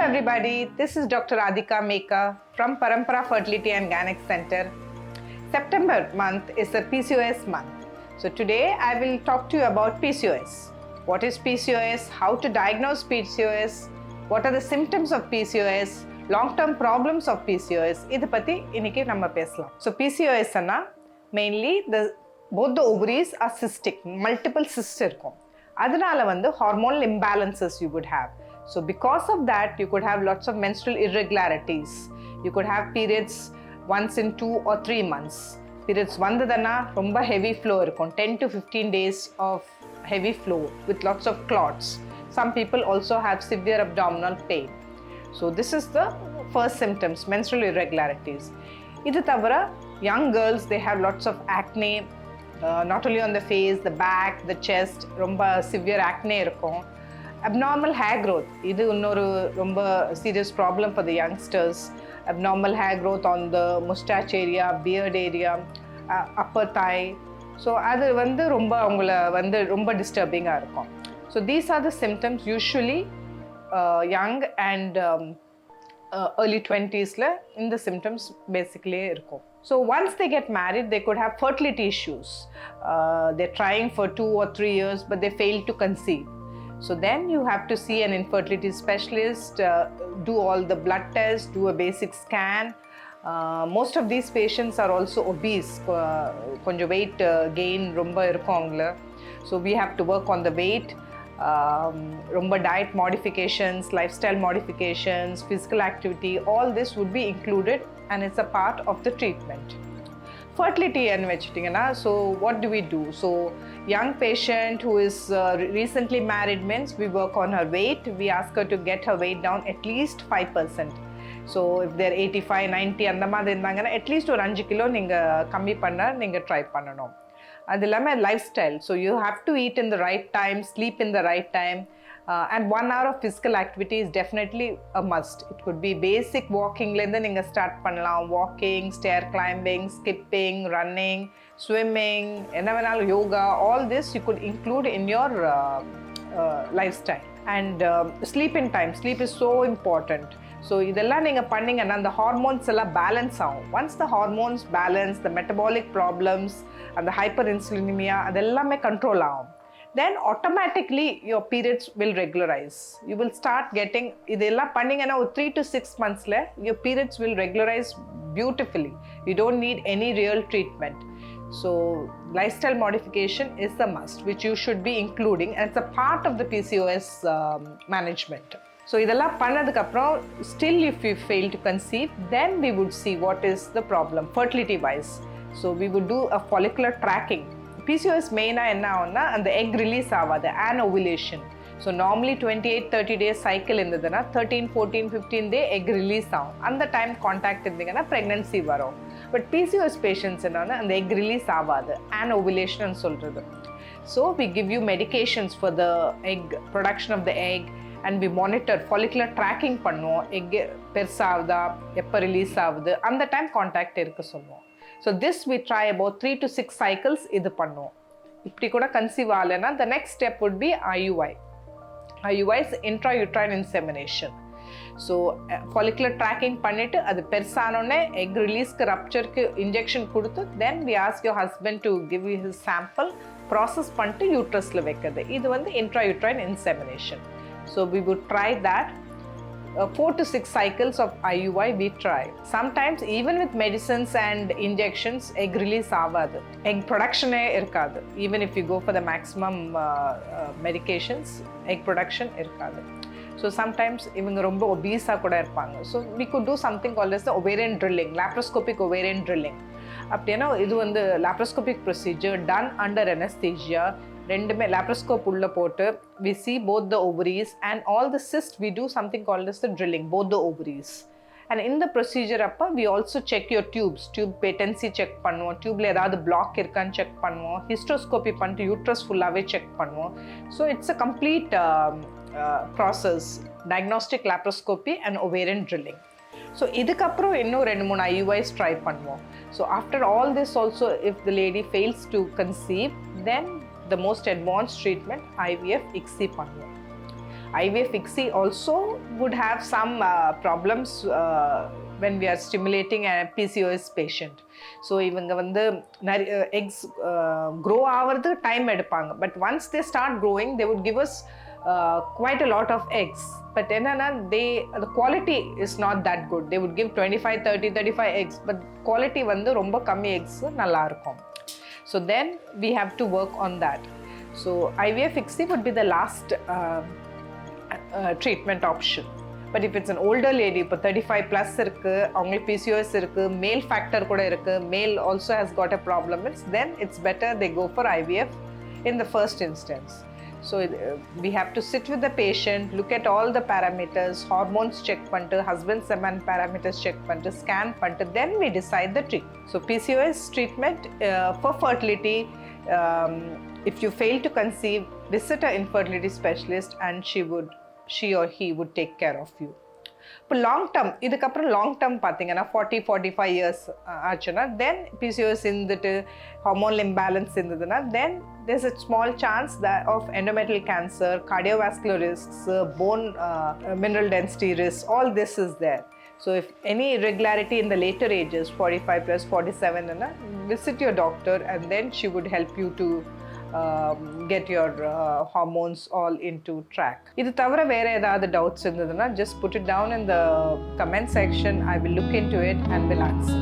everybody, this is Dr.Radhika Meka from Parampara Fertility and Gynec Center. September month is the PCOS month. So today I will talk to you about PCOS. What is PCOS? How to diagnose PCOS? What are the symptoms of PCOS? Long-term problems of PCOS. இதை பற்றி இன்னைக்கு நம்ம பேசலாம். So PCOS Anna mainly both the ovaries are cystic, multiple cysts இருக்கும். அதனால hormonal imbalances you would have. So because of that, you could have lots of menstrual irregularities. You could have periods once in 2 or 3 months. Periods vandadana romba heavy flow irukum, 10 to 15 days of heavy flow with lots of clots. Some people also have severe abdominal pain. So this is the first symptoms, menstrual irregularities. Idu thavara young girls, they have lots of acne, not only on the face, the back, the chest, romba severe acne irukum. Abnormal hair growth, இது இன்னொரு ரொம்ப serious problem for the youngsters. Abnormal hair growth on the mustache area, beard area, upper thigh. So அது ரொம்ப அவங்கள ரொம்ப disturbing-ஆ இருக்கும். So these are the symptoms usually young and early 20s-ல இந்த symptoms basically இருக்கும். So once they get married, they could have fertility issues. They're trying for 2 or 3 years, but they fail to conceive. So then you have to see an infertility specialist, do all the blood tests, do a basic scan. Most of these patients are also obese. Konja weight gain romba irukongla. So we have to work on the weight. Romba diet modifications, lifestyle modifications, physical activity, all this would be included and it's a part of the treatment. Fertility and vegetarian. So what do we do? So young patient who is recently married means we work on her weight. We ask her to get her weight down at least 5%. So if they're 85, 90 அந்த மாதிரி இருந்தாங்கன்னா at least ஒரு 5 kilo நீங்கள் கம்மி பண்ண நீங்கள் try பண்ணணும். அது இல்லாமல் lifestyle. So you have to eat in the right time, sleep in the right time. And 1 hour of physical activity is definitely a must. It could be basic walking-லேருந்து நீங்கள் start பண்ணலாம். Walking, stair climbing, skipping, running, swimming, என்ன வேணாலும் yoga, all this you could include in your lifestyle. And sleep in time. Sleep is so important. So இதெல்லாம் நீங்கள் பண்ணீங்கன்னா அந்த hormones எல்லாம் balance ஆகும். Once the hormones balance, the metabolic problems and the hyperinsulinemia அதெல்லாமே control ஆகும். Then automatically your periods will regularize. You will start getting, இதெல்லாம் பண்ணீங்கன்னா ஒரு 3 to 6 monthsல your periods will regularize beautifully. You don't need any real treatment. So lifestyle modification is the must, which you should be including and it's a part of the PCOS management. So இதெல்லாம் பண்ணதுக்கு அப்புறம் still if you fail to conceive, then we would see what is the problem fertility wise. So we would do a follicular tracking. PCOS மெயினாக என்ன ஆகும்னா அந்த egg release ஆகாது, anovulation. So normally 28-30 days cycle இருந்ததுன்னா 13-14-15 day egg release ஆகும். அந்த time contact இருந்தீங்கன்னா pregnancy வரும். பட் PCOS பேஷண்ட்ஸ் என்னன்னா அந்த எக் ரிலீஸ் ஆகாது, anovulation சொல்கிறது. So we give you medications for the egg, production of the egg, and we monitor, follicular tracking பண்ணுவோம். எக் பெருசாகுதா, எப்போ ரிலீஸ் ஆகுது, அந்த டைம் கான்டாக்ட் இருக்க சொல்லுவோம். So this we try about 3 to 6 cycles இது பண்ணுவோம். இப்படி கூட கன்சீவ் ஆகலைன்னா the next step would be IUI. IUI is intrauterine insemination. So follicular tracking பண்ணிட்டு அது பெருசானோடனே எக் ரிலீஸ்க்கு ரப்சருக்கு இன்ஜெக்ஷன் கொடுத்து then we ask your husband to give you his sample, process பண்ணிட்டு யூட்ரஸில் வைக்கிறது. இது intrauterine insemination. So we would try that. 4 to 6 cycles of IUI we try. Sometimes even with medicines and injections, egg release ஆகாது, egg production இருக்காது. Even if you go for the maximum medications, egg production இருக்காது. So sometimes இவங்க ரொம்ப obese-ஆ கூட இருப்பாங்க. So we could do something called as the ovarian drilling, laparoscopic ovarian drilling. அப்படின்னா இது laparoscopic procedure done under anesthesia. ரெண்டுமே laparoscope உள்ள போட்டு we see both the ovaries and all the cysts. We do something called as the drilling, both the ovaries. And in the procedure அப்போ we also check your tubes, tube patency check பண்ணுவோம், டியூப்ல ஏதாவது black இருக்கான்னு check பண்ணுவோம், hysteroscopy பண்ணிட்டு uterus ஃபுல்லாகவே check பண்ணுவோம். So it's a complete process, diagnostic laparoscopy and ovarian drilling. So இதுக்கப்புறம் இன்னும் 2-3 IUIs ட்ரை பண்ணுவோம். So after all this also if the lady fails to conceive, then the most advanced treatment IVF ICSI பண்ணுவோம். IVF ICSI also would have some problems when we are stimulating a PCOS patient. So இவங்க வந்து நிறைய eggs grow ஆகிறது time எடுப்பாங்க. But once they start growing, they would give us quite a lot of eggs. But என்னன்னா the quality is not that good. They would give 25, 30, 35 eggs. But quality வந்து ரொம்ப கம்மி eggs நல்லா இருக்கும். So then we have to work on that. So IVF ICSI would be the last treatment option. But if it's an older lady, இப்போ 35 plus இருக்கு, அவங்களுக்கு PCOS இருக்கு, male factor கூட இருக்கு, male also has got a problem, then it's better they go for IVF in the first instance. So we have to sit with the patient, look at all the parameters, hormones check பண்ணிட்டு, husband semen parameters check பண்ணிட்டு, scan பண்ணிட்டு, then we decide the treatment. So PCOS treatment for fertility, if you fail to conceive, visit an infertility specialist and she or he would take care of you. இப்போ long term, இதுக்கப்புறம் long term பார்த்தீங்கன்னா 40-45 years ஆச்சுன்னா தென் PCOS இருந்துட்டு hormonal imbalance இருந்ததுன்னா தென் there's a small chance that of endometrial cancer, cardiovascular risks, bone mineral density risks, all this is there. So if any irregularity in the later ages, 45 plus 47, visit your doctor and then she would help you to get your hormones all into track. இது தவிர வேற ஏதாவது doubts இருந்ததுன்னா just put it down in the comment section. I will look into it and will answer.